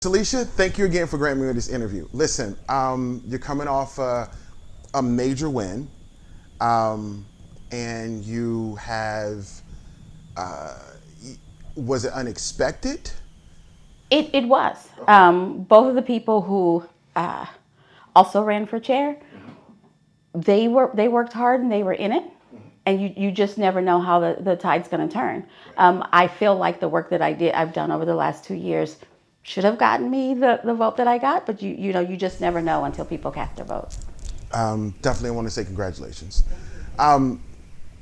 Alicia, thank you again for granting me this interview. Listen, you're coming off a major win, um, and you have, uh, was it unexpected? It was. Okay. Both of the people who uh, also ran for chair, they worked hard and they were in it. And you just never know how the tide's going to turn. I feel like the work that I've done over the last 2 years should have gotten me the vote that I got, but you just never know until people cast their vote. Definitely want to say congratulations. Um,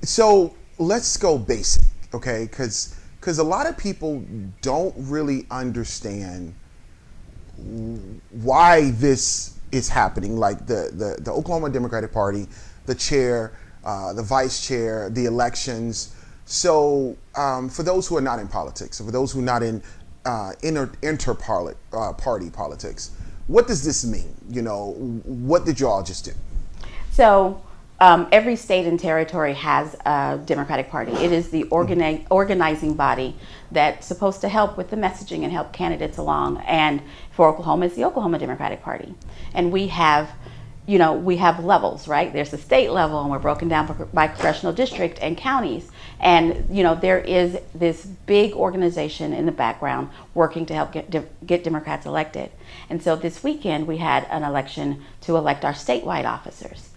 so let's go basic, okay? Because a lot of people don't really understand why this is happening. Like the Oklahoma Democratic Party, the chair, the vice chair, the elections. So for those who are not in politics, for those who are not in party politics, what does this mean? You know, what did you all just do? So every state and territory has a Democratic Party. It is the organizing body that's supposed to help with the messaging and help candidates along. And for Oklahoma, it's the Oklahoma Democratic Party. And we have levels, right? There's the state level, and we're broken down by congressional district and counties. And there is this big organization in the background working to help get Democrats elected. And so this weekend we had an election to elect our statewide officers.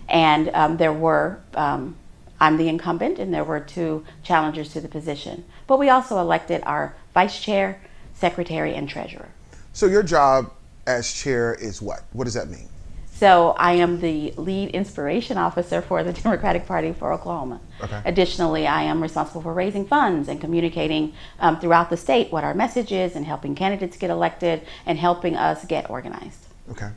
And I'm the incumbent, and there were two challengers to the position. But we also elected our vice chair, secretary, and treasurer. So your job as chair is what? What does that mean? So I am the lead inspiration officer for the Democratic Party for Oklahoma. Okay. Additionally, I am responsible for raising funds and communicating throughout the state what our message is and helping candidates get elected and helping us get organized. Okay.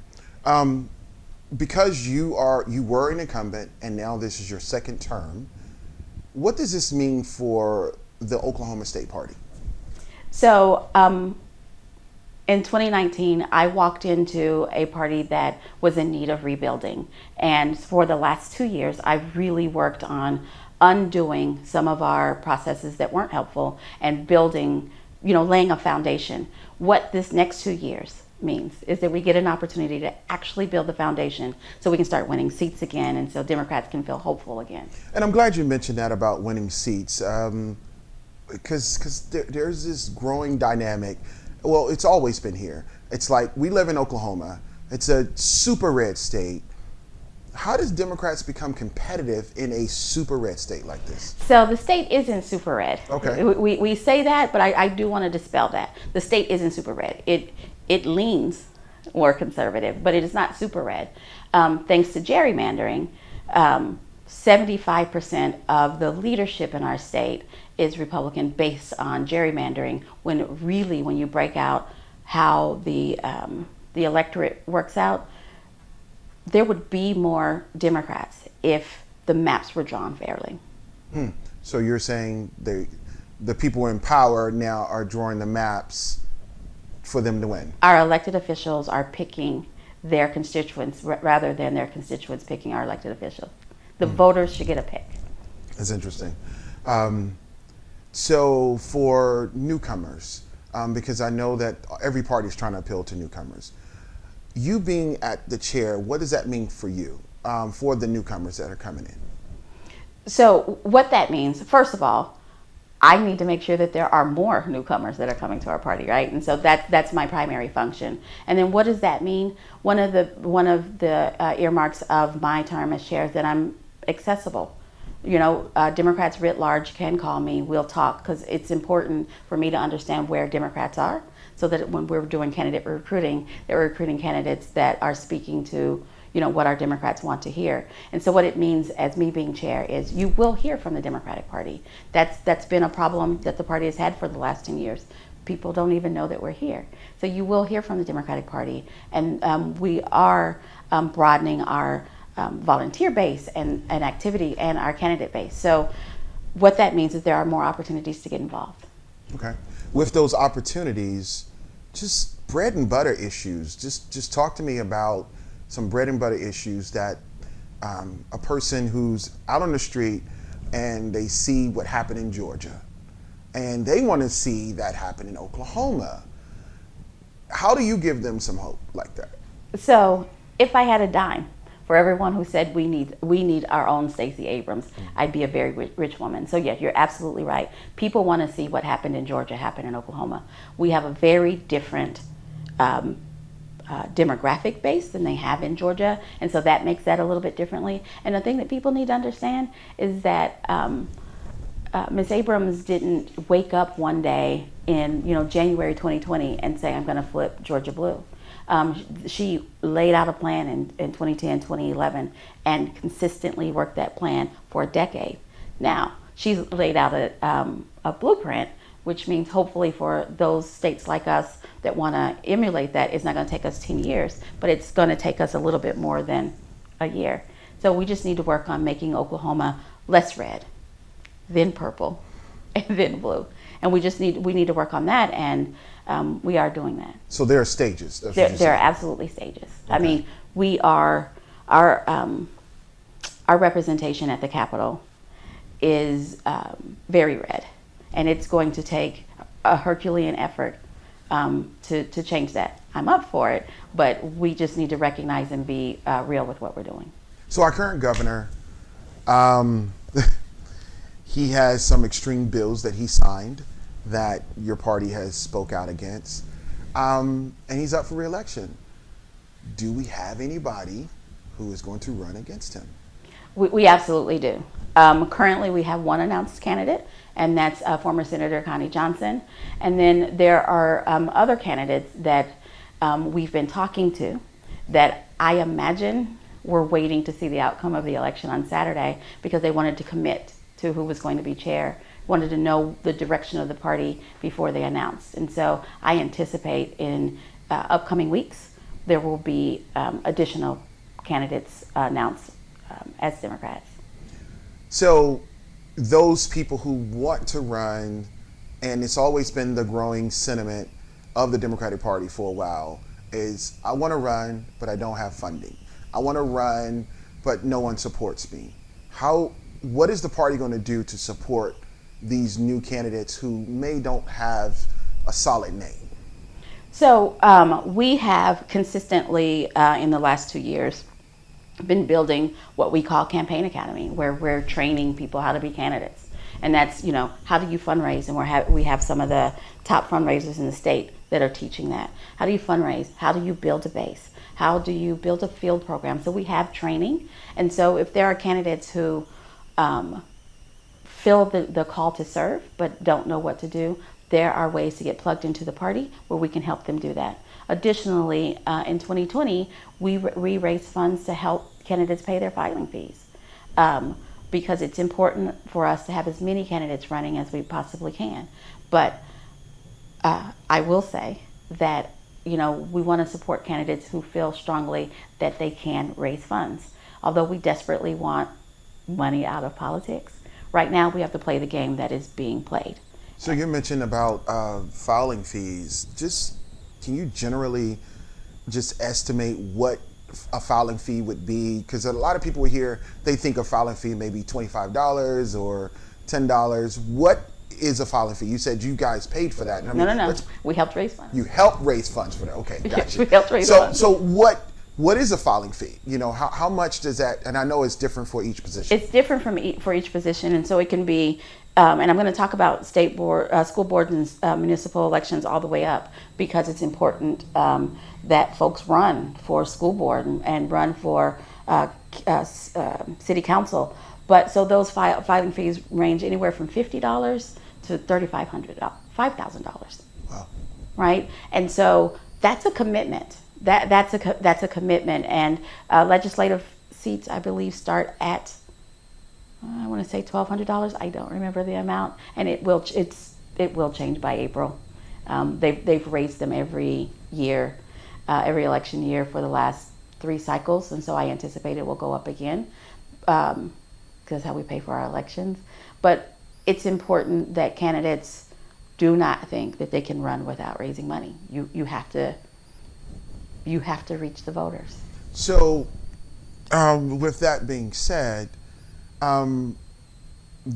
Because you were an incumbent and now this is your second term, what does this mean for the Oklahoma State Party? So in 2019, I walked into a party that was in need of rebuilding. And for the last 2 years, I've really worked on undoing some of our processes that weren't helpful and building, laying a foundation. What this next 2 years means is that we get an opportunity to actually build the foundation so we can start winning seats again and so Democrats can feel hopeful again. And I'm glad you mentioned that about winning seats, because there's this growing dynamic. Well, it's always been here. It's like we live in Oklahoma. It's a super red state. How does Democrats become competitive in a super red state like this? So the state isn't super red. Okay. We say that, but I do want to dispel that. The state isn't super red. It leans more conservative, but it is not super red. Thanks to gerrymandering, 75% of the leadership in our state is Republican based on gerrymandering, when you break out how the electorate works out, there would be more Democrats if the maps were drawn fairly. So you're saying the people in power now are drawing the maps for them to win? Our elected officials are picking their constituents rather than their constituents picking our elected officials. The voters should get a pick. That's interesting. So for newcomers, because I know that every party is trying to appeal to newcomers, you being at the chair, what does that mean for you, for the newcomers that are coming in? So what that means, first of all, I need to make sure that there are more newcomers that are coming to our party, right? And so that's my primary function. And then what does that mean? One of the earmarks of my term as chair is that I'm accessible. Democrats writ large can call me. We'll talk, because it's important for me to understand where Democrats are, so that when we're doing candidate recruiting, they're recruiting candidates that are speaking to what our Democrats want to hear. And so what it means as me being chair is you will hear from the Democratic Party. That's been a problem that the party has had for the last 10 years. People don't even know that we're here. So you will hear from the Democratic Party. And we are broadening our volunteer base and activity and our candidate base. So what that means is there are more opportunities to get involved. Okay. With those opportunities, just bread and butter issues. Just talk to me about some bread and butter issues that a person who's out on the street and they see what happened in Georgia and they want to see that happen in Oklahoma. How do you give them some hope like that? So if I had a dime for everyone who said we need our own Stacey Abrams, I'd be a very rich woman. So yeah, you're absolutely right. People want to see what happened in Georgia happen in Oklahoma. We have a very different demographic base than they have in Georgia, and so that makes that a little bit differently. And the thing that people need to understand is that Ms. Abrams didn't wake up one day in January 2020 and say, I'm going to flip Georgia blue. She laid out a plan in 2010, 2011, and consistently worked that plan for a decade. Now, she's laid out a blueprint, which means hopefully for those states like us that want to emulate that, it's not going to take us 10 years, but it's going to take us a little bit more than a year. So we just need to work on making Oklahoma less red, then purple, and then blue. And we need to work on that, and we are doing that. So there are stages. There are absolutely stages. Okay. I mean, we are our representation at the Capitol is very red, and it's going to take a Herculean effort to change that. I'm up for it, but we just need to recognize and be real with what we're doing. So our current governor, he has some extreme bills that he signed that your party has spoke out against, and he's up for re-election. Do we have anybody who is going to run against him? We absolutely do. Currently, we have one announced candidate, and that's former Senator Connie Johnson. And then there are other candidates that we've been talking to that I imagine were waiting to see the outcome of the election on Saturday because they wanted to commit to who was going to be chair, wanted to know the direction of the party before they announced. And so I anticipate in upcoming weeks there will be additional candidates announced as Democrats. So those people who want to run, and it's always been the growing sentiment of the Democratic Party for a while, is I want to run, but I don't have funding. I want to run, but no one supports me. What is the party going to do to support these new candidates who don't have a solid name? So we have consistently in the last 2 years been building what we call Campaign Academy, where we're training people how to be candidates. And that's, how do you fundraise? And we have some of the top fundraisers in the state that are teaching that. How do you fundraise? How do you build a base? How do you build a field program? So we have training. And so if there are candidates who feel the call to serve but don't know what to do, there are ways to get plugged into the party where we can help them do that. Additionally, in 2020, we raised funds to help candidates pay their filing fees because it's important for us to have as many candidates running as we possibly can. But I will say that we want to support candidates who feel strongly that they can raise funds. Although we desperately want money out of politics, right now we have to play the game that is being played. So you mentioned about filing fees. Can you generally just estimate what a filing fee would be? Because a lot of people here, they think a filing fee may be $25 or $10. What is a filing fee? You said you guys paid for that. No. We helped raise funds. You helped raise funds for that. Okay, gotcha. We helped raise funds. So what is a filing fee? How much does that? And I know it's different for each position. It's different for each position, and so it can be. And I'm going to talk about state board, school boards, and municipal elections all the way up because it's important that folks run for school board and run for city council. But so those filing fees range anywhere from $50 to $3,500, $5,000. Wow. Right, and so that's a commitment. That's a commitment, and legislative seats, I believe, start at I want to say $1,200. I don't remember the amount, and it will change by April. They've raised them every year, every election year for the last 3 cycles, and so I anticipate it will go up again because how we pay for our elections. But it's important that candidates do not think that they can run without raising money. You have to reach the voters. So, with that being said,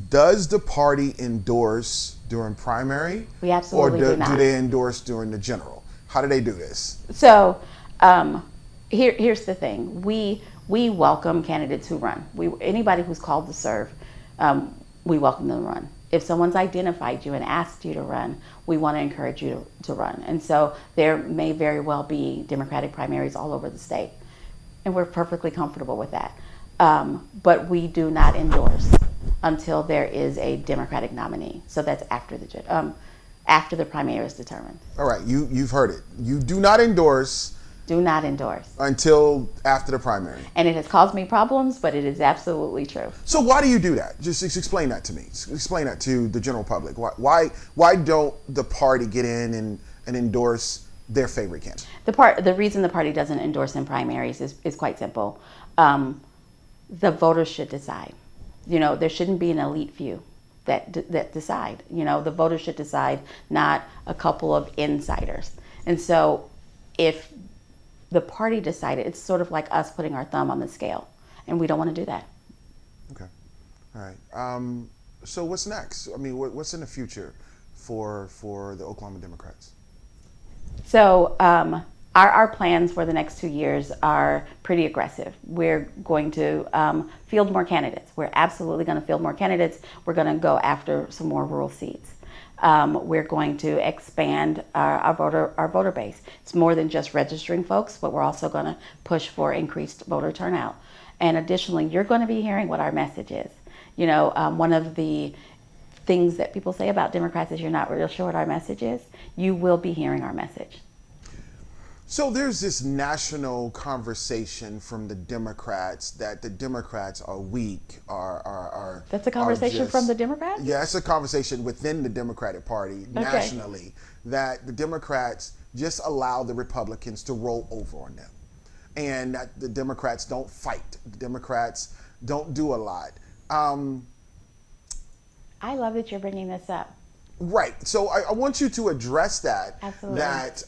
does the party endorse during primary? We absolutely do not. Or do they endorse during the general? How do they do this? So here's the thing: we welcome candidates who run. Anybody who's called to serve, we welcome them to run. If someone's identified you and asked you to run, we want to encourage you to run. And so there may very well be Democratic primaries all over the state, and we're perfectly comfortable with that. But we do not endorse until there is a Democratic nominee. So that's after the primary is determined. All right, you've heard it. You do not endorse. Do not endorse. Until after the primary. And it has caused me problems, but it is absolutely true. So why do you do that? Just explain that to me. Explain that to the general public. Why don't the party get in and endorse their favorite candidate? The reason the party doesn't endorse in primaries is quite simple. The voters should decide. There shouldn't be an elite few that decide. The voters should decide, not a couple of insiders. And so if the party decided, it's sort of like us putting our thumb on the scale, and we don't want to do that. Okay. All right. So what's next? I mean, what's in the future for the Oklahoma Democrats? So our plans for the next 2 years are pretty aggressive. We're going to field more candidates. We're absolutely going to field more candidates. We're going to go after some more rural seats. We're going to expand our voter base. It's more than just registering folks, but we're also going to push for increased voter turnout. And additionally, you're going to be hearing what our message is. One of the things that people say about Democrats is you're not real sure what our message is. You will be hearing our message. So there's this national conversation from the Democrats that the Democrats are weak, are That's a conversation from the Democrats? Yeah, it's a conversation within the Democratic Party nationally, that the Democrats just allow the Republicans to roll over on them, and that the Democrats don't fight. The Democrats don't do a lot. I love that you're bringing this up. Right. So I want you to address that. Absolutely. That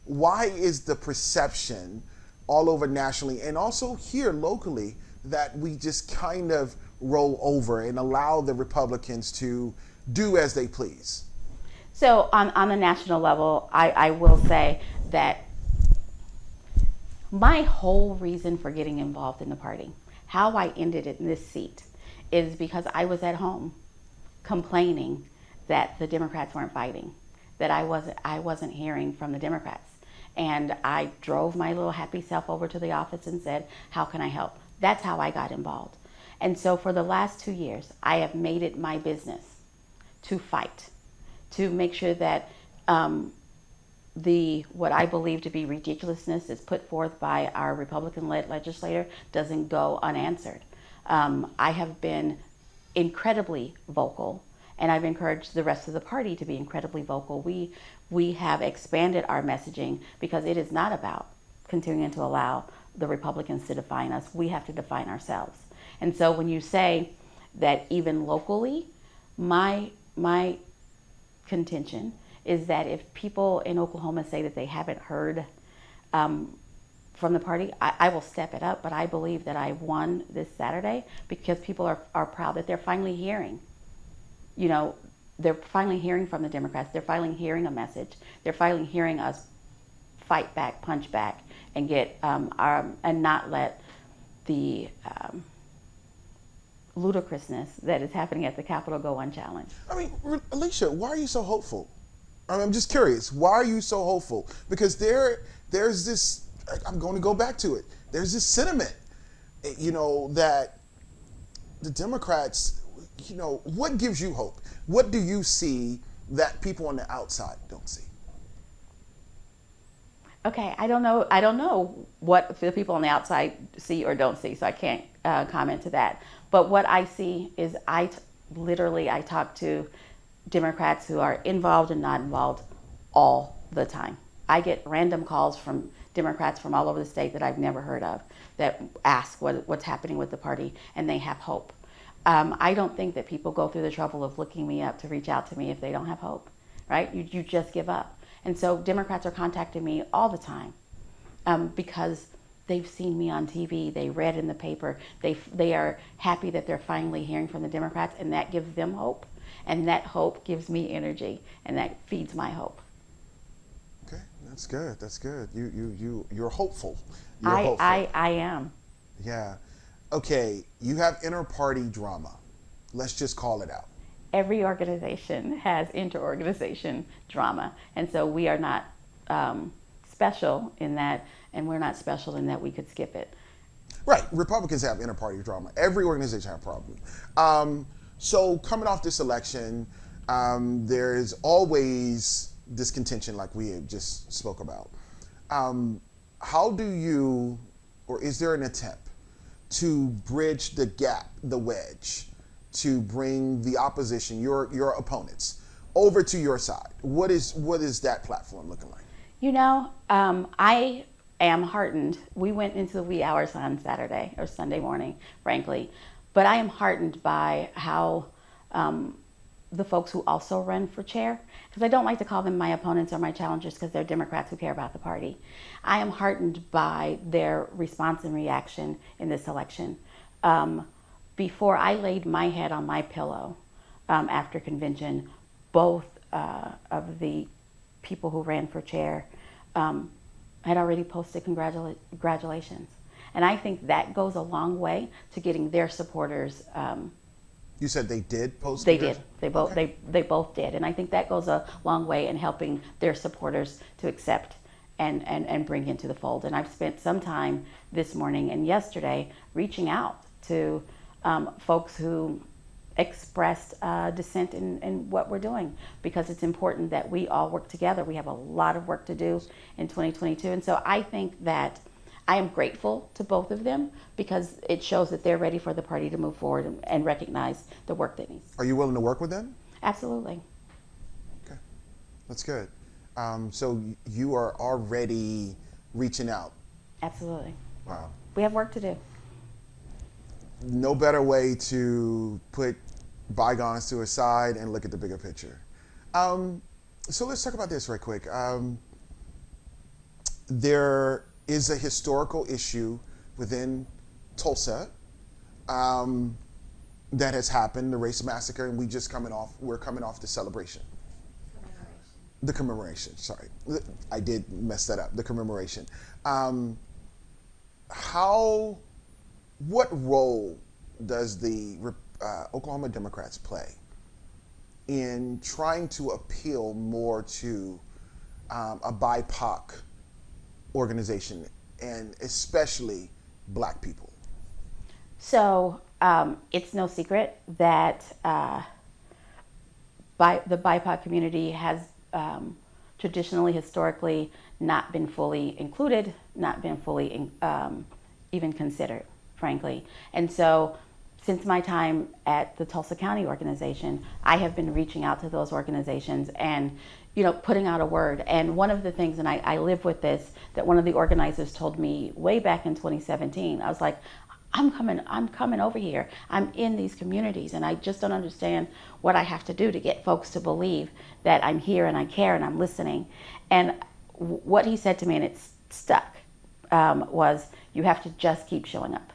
why is the perception all over nationally and also here locally that we just kind of roll over and allow the Republicans to do as they please? So on the national level, I will say that my whole reason for getting involved in the party, how I ended in this seat, is because I was at home complaining that the Democrats weren't fighting, that I wasn't hearing from the Democrats. And I drove my little happy self over to the office and said, how can I help? That's how I got involved. And so for the last 2 years, I have made it my business to fight, to make sure that what I believe to be ridiculousness is put forth by our Republican-led legislator doesn't go unanswered. I have been incredibly vocal, and I've encouraged the rest of the party to be incredibly vocal. We have expanded our messaging because it is not about continuing to allow the Republicans to define us. We have to define ourselves. And so when you say that even locally, my contention is that if people in Oklahoma say that they haven't heard from the party, I will step it up. But I believe that I won this Saturday because people are proud that they're finally hearing. They're finally hearing from the Democrats. They're finally hearing a message. They're finally hearing us fight back, punch back, and get and not let the ludicrousness that is happening at the Capitol go unchallenged. I mean, Alicia, why are you so hopeful? I'm just curious. Why are you so hopeful? Because there's this. I'm going to go back to it. There's this sentiment, that the Democrats. What gives you hope? What do you see that people on the outside don't see? Okay, I don't know what the people on the outside see or don't see, so I can't comment to that. But what I see is I talk to Democrats who are involved and not involved all the time. I get random calls from Democrats from all over the state that I've never heard of that ask what's happening with the party, and they have hope. I don't think that people go through the trouble of looking me up to reach out to me if they don't have hope, right? You just give up. And so Democrats are contacting me all the time because they've seen me on TV, they read in the paper, they are happy that they're finally hearing from the Democrats, and that gives them hope. And that hope gives me energy, and that feeds my hope. Okay, that's good. That's good. You're hopeful. You're I, hopeful. I, I am. Yeah. Okay, you have inter-party drama. Let's just call it out. Every organization has inter-organization drama, and so we are not special in that, and we're not special in that we could skip it. Right. Republicans have inter-party drama. Every organization has a problem. So coming off this election, there is always this contention, like we had just spoke about. How do you, or is there an attempt to bridge the gap, the wedge, to bring the opposition, your opponents, over to your side? What is that platform looking like? I am heartened. We went into the wee hours on Saturday or Sunday morning, frankly, but I am heartened by how the folks who also run for chair, because I don't like to call them my opponents or my challengers because they're Democrats who care about the party. I am heartened by their response and reaction in this election. Before I laid my head on my pillow after convention, both of the people who ran for chair had already posted congratulations. And I think that goes a long way to getting their supporters. You said they did post. They did. They both. Okay. They both did, and I think that goes a long way in helping their supporters to accept and bring into the fold. And I've spent some time this morning and yesterday reaching out to folks who expressed dissent in what we're doing, because it's important that we all work together. We have a lot of work to do in 2022, and so I think that I am grateful to both of them because it shows that they're ready for the party to move forward and recognize the work that needs. Are you willing to work with them? Absolutely. Okay, that's good. So you are already reaching out. Absolutely. Wow. We have work to do. No better way to put bygones to a side and look at the bigger picture. So let's talk about this right quick. There is a historical issue within Tulsa that has happened, the race massacre, and we're coming off the celebration. The commemoration, sorry. I did mess that up, the commemoration. What role does the Oklahoma Democrats play in trying to appeal more to a BIPOC organization, and especially Black people? So it's no secret that the BIPOC community has traditionally, historically, not been fully included, not been fully even considered, frankly. And so since my time at the Tulsa County organization, I have been reaching out to those organizations and putting out a word. And one of the things, and I live with this, that one of the organizers told me way back in 2017, I was like, I'm coming over here. I'm in these communities, and I just don't understand what I have to do to get folks to believe that I'm here and I care and I'm listening. And what he said to me, and it stuck, was you have to just keep showing up.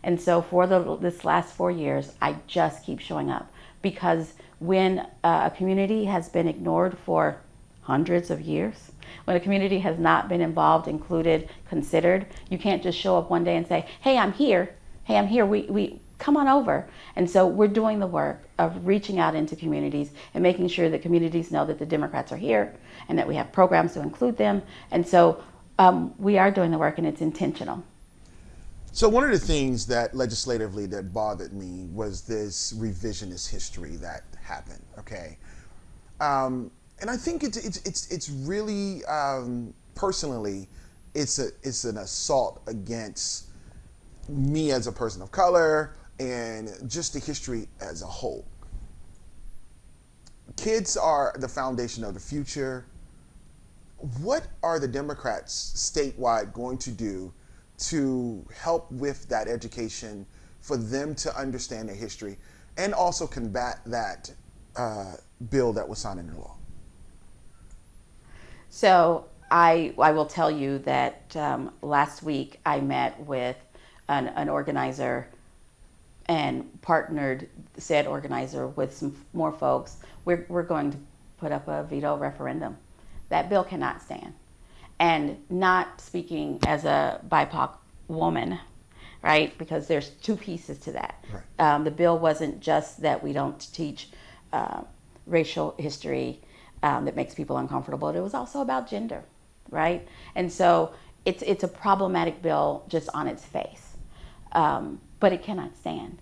And so for this last 4 years, I just keep showing up, because when a community has been ignored for hundreds of years, when a community has not been involved, included, considered, you can't just show up one day and say, hey, I'm here. Hey, I'm here. We come on over. And so we're doing the work of reaching out into communities and making sure that communities know that the Democrats are here and that we have programs to include them. And so we are doing the work, and it's intentional. So one of the things that legislatively that bothered me was this revisionist history that happened. Okay, and I think it's really personally, it's an assault against me as a person of color and just the history as a whole. Kids are the foundation of the future. What are the Democrats statewide going to do to help with that education for them to understand their history and also combat that bill that was signed into law? So I will tell you that last week I met with an organizer and partnered said organizer with some more folks. We're going to put up a veto referendum that bill cannot stand. And not speaking as a BIPOC woman, right? Because there's two pieces to that. Right. The bill wasn't just that we don't teach racial history that makes people uncomfortable. It was also about gender, right? And so it's a problematic bill just on its face, but it cannot stand.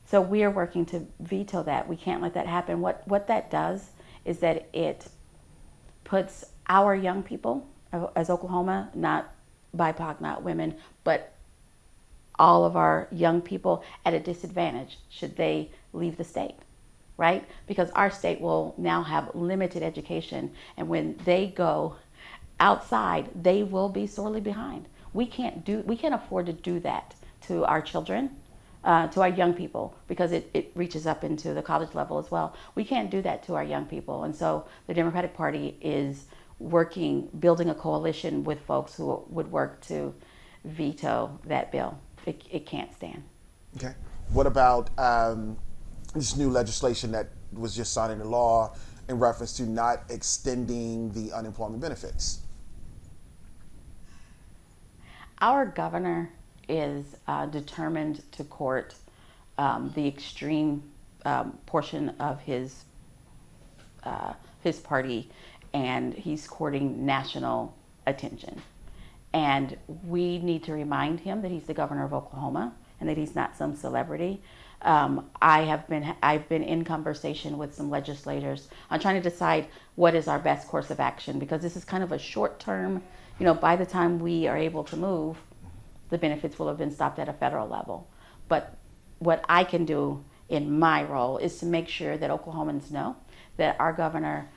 So we are working to veto that. We can't let that happen. What that does is that it puts our young people as Oklahoma, not BIPOC, not women, but all of our young people at a disadvantage should they leave the state, right? Because our state will now have limited education, and when they go outside, they will be sorely behind. We can't afford to do that to our children, to our young people, because it reaches up into the college level as well. We can't do that to our young people. And so the Democratic Party is building a coalition with folks who would work to veto that bill. It can't stand. Okay. What about this new legislation that was just signed into law in reference to not extending the unemployment benefits? Our governor is determined to court the extreme portion of his party, and he's courting national attention. And we need to remind him that he's the governor of Oklahoma and that he's not some celebrity. I've been in conversation with some legislators on trying to decide what is our best course of action, because this is kind of a short term. By the time we are able to move, the benefits will have been stopped at a federal level. But what I can do in my role is to make sure that Oklahomans know that our governor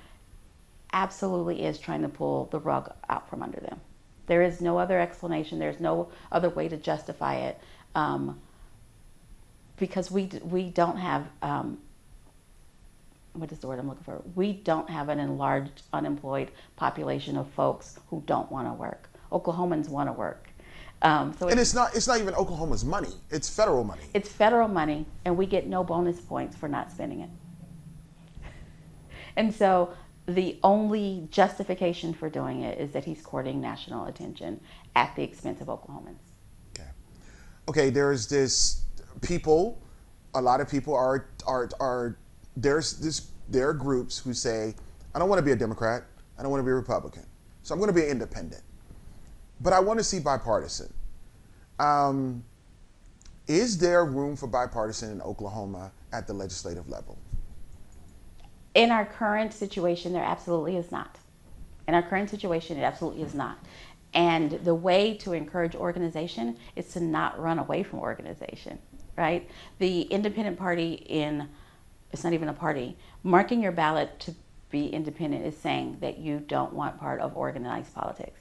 absolutely is trying to pull the rug out from under them. There is no other explanation. There's no other way to justify it, because we don't have, what is the word I'm looking for? We don't have an enlarged unemployed population of folks who don't want to work. Oklahomans want to work. And it's not even Oklahoma's money. It's federal money. It's federal money, and we get no bonus points for not spending it. And so the only justification for doing it is that he's courting national attention at the expense of Oklahomans. Okay. There's this people. A lot of people are there are groups who say, I don't want to be a Democrat. I don't want to be a Republican. So I'm going to be an independent. But I want to see bipartisan. Is there room for bipartisan in Oklahoma at the legislative level? In our current situation, there absolutely is not. In our current situation, it absolutely is not. And the way to encourage organization is to not run away from organization, right? The independent party it's not even a party, marking your ballot to be independent is saying that you don't want part of organized politics.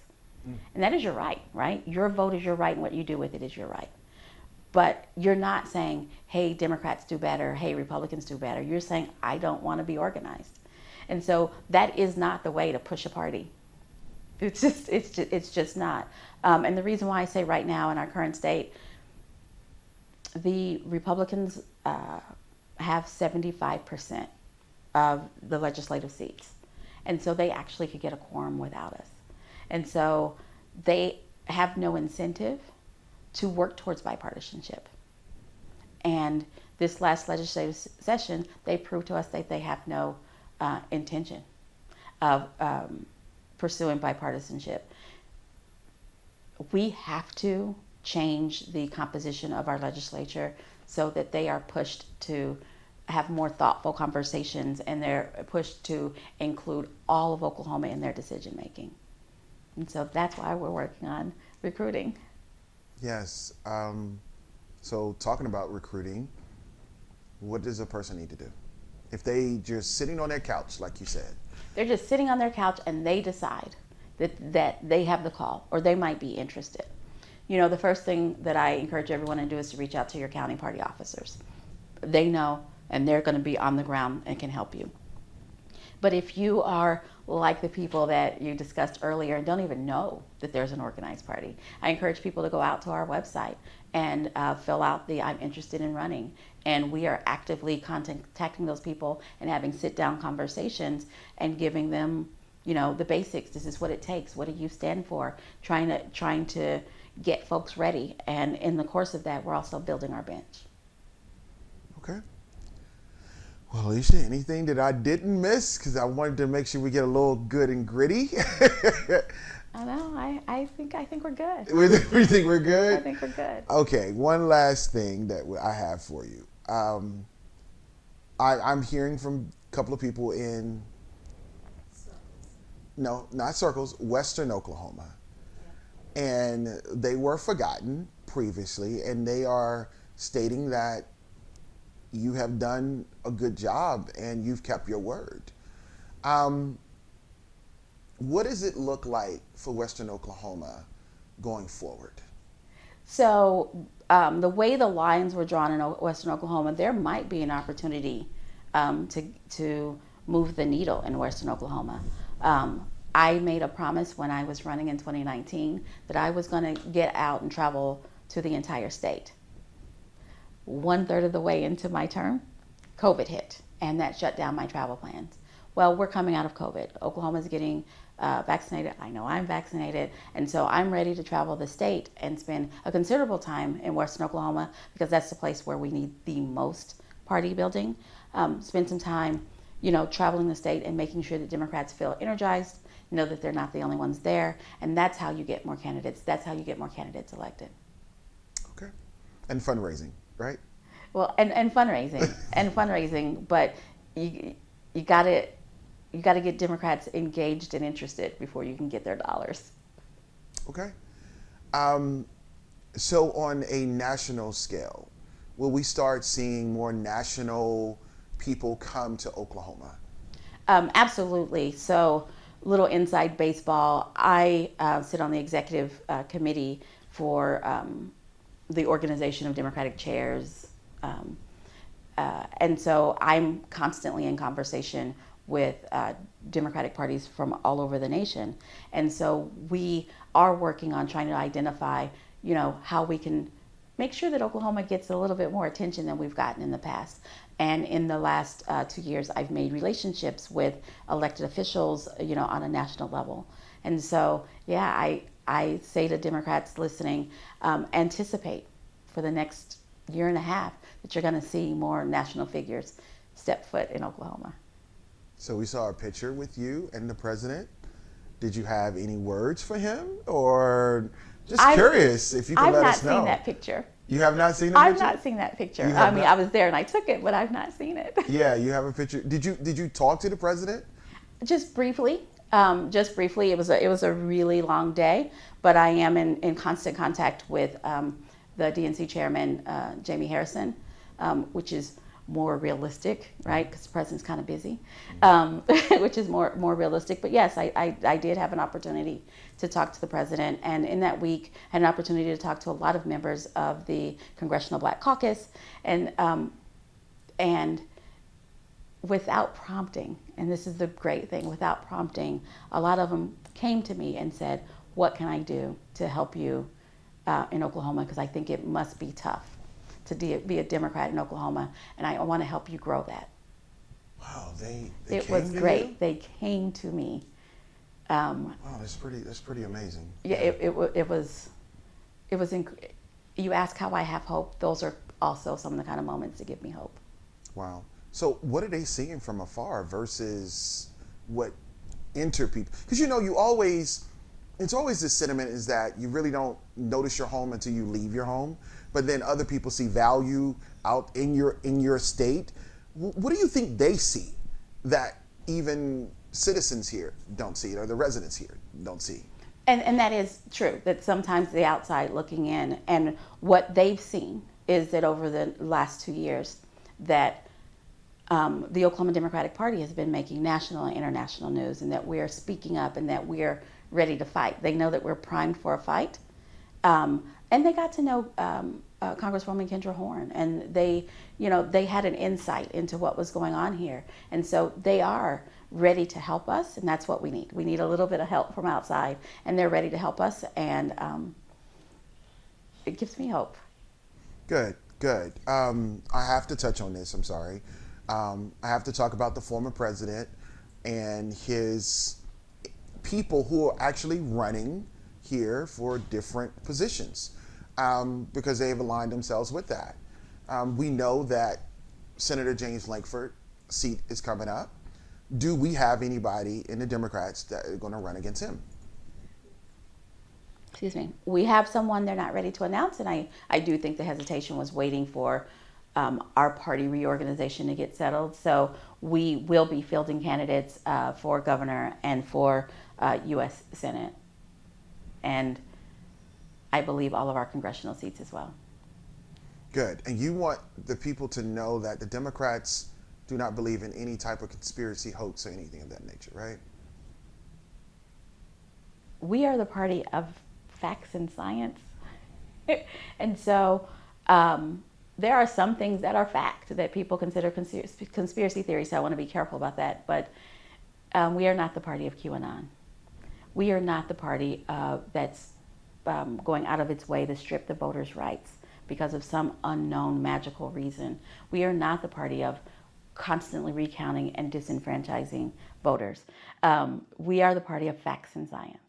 And that is your right, right? Your vote is your right, and what you do with it is your right. But you're not saying, hey, Democrats do better, hey, Republicans do better. You're saying, I don't want to be organized. And so that is not the way to push a party. It's just not. And the reason why I say right now in our current state, the Republicans have 75% of the legislative seats. And so they actually could get a quorum without us. And so they have no incentive to work towards bipartisanship. And this last legislative session, they proved to us that they have no intention of pursuing bipartisanship. We have to change the composition of our legislature so that they are pushed to have more thoughtful conversations, and they're pushed to include all of Oklahoma in their decision making. And so that's why we're working on recruiting. Yes. So talking about recruiting, what does a person need to do? If they just sitting on their couch, like you said. They're just sitting on their couch and they decide that they have the call, or they might be interested. The first thing that I encourage everyone to do is to reach out to your county party officers. They know, and they're going to be on the ground and can help you. But if you are like the people that you discussed earlier and don't even know that there's an organized party, I encourage people to go out to our website and fill out the I'm interested in running. And we are actively contacting those people and having sit-down conversations and giving them the basics. This is what it takes. What do you stand for? Trying to get folks ready. And in the course of that, we're also building our bench. Okay. Well, Alicia, anything that I didn't miss? Because I wanted to make sure we get a little good and gritty. I know. I think we're good. We think we're good? I think we're good. Okay, one last thing that I have for you. I'm hearing from a couple of people in, no, not Circles, Western Oklahoma. And they were forgotten previously, and they are stating that you have done a good job and you've kept your word. What does it look like for Western Oklahoma going forward? So the way the lines were drawn in Western Oklahoma, there might be an opportunity to move the needle in Western Oklahoma. I made a promise when I was running in 2019 that I was going to get out and travel to the entire state. 1/3 of the way into my term, COVID hit, and that shut down my travel plans. Well, we're coming out of COVID. Oklahoma's getting vaccinated. I know I'm vaccinated, and so I'm ready to travel the state and spend a considerable time in Western Oklahoma, because that's the place where we need the most party building. Spend some time, traveling the state and making sure that Democrats feel energized, know that they're not the only ones there, and that's how you get more candidates. That's how you get more candidates elected. Okay. And fundraising, right? Well, and fundraising, but you got to get Democrats engaged and interested before you can get their dollars. Okay. So on a national scale, will we start seeing more national people come to Oklahoma? Absolutely. So, little inside baseball. I sit on the executive committee for the Organization of Democratic Chairs. And so I'm constantly in conversation with Democratic parties from all over the nation. And so we are working on trying to identify, how we can make sure that Oklahoma gets a little bit more attention than we've gotten in the past. And in the last 2 years, I've made relationships with elected officials, on a national level. And so, yeah, I say to Democrats listening, anticipate for the next year and a half that you're going to see more national figures step foot in Oklahoma. So we saw a picture with you and the president. Did you have any words for him, or just curious if you can let us know? I've not seen that picture. You have not seen that picture? I've not seen that picture. I was there and I took it, but I've not seen it. Yeah, you have a picture. Did you talk to the president? Just briefly. It was a really long day, but I am in constant contact with the DNC chairman, Jamie Harrison, which is more realistic, right? Because the president's kind of busy, which is more realistic. But yes, I did have an opportunity to talk to the president, and in that week had an opportunity to talk to a lot of members of the Congressional Black Caucus, and without prompting, and this is the great thing, without prompting, a lot of them came to me and said, "What can I do to help you in Oklahoma? Because I think it must be tough to be a Democrat in Oklahoma, and I want to help you grow that." Wow, it was great. You? They came to me. Wow, that's pretty amazing. Yeah, it was. You ask how I have hope. Those are also some of the kind of moments that give me hope. Wow. So what are they seeing from afar versus what enter people? Because it's always this sentiment is that you really don't notice your home until you leave your home, but then other people see value out in your state. What do you think they see that even citizens here don't see, or the residents here don't see? And that is true, that sometimes the outside looking in, and what they've seen is that over the last 2 years that the Oklahoma Democratic Party has been making national and international news, and that we're speaking up and that we're ready to fight. They know that we're primed for a fight. And they got to know Congresswoman Kendra Horn, and they had an insight into what was going on here. And so they are ready to help us, and that's what we need. We need a little bit of help from outside, and they're ready to help us, and it gives me hope. Good. I have to touch on this, I'm sorry. I have to talk about the former president and his people who are actually running here for different positions because they've aligned themselves with that. We know that Senator James Lankford's seat is coming up. Do we have anybody in the Democrats that are going to run against him? Excuse me. We have someone they're not ready to announce, and I do think the hesitation was waiting for our party reorganization to get settled. So we will be fielding candidates for governor and for U.S. Senate, and I believe all of our congressional seats as well. Good. And you want the people to know that the Democrats do not believe in any type of conspiracy, hoax, or anything of that nature, right? We are the party of facts and science. And so there are some things that are fact that people consider conspiracy theories, so I want to be careful about that. But we are not the party of QAnon. We are not the party that's going out of its way to strip the voters' rights because of some unknown magical reason. We are not the party of constantly recounting and disenfranchising voters. We are the party of facts and science.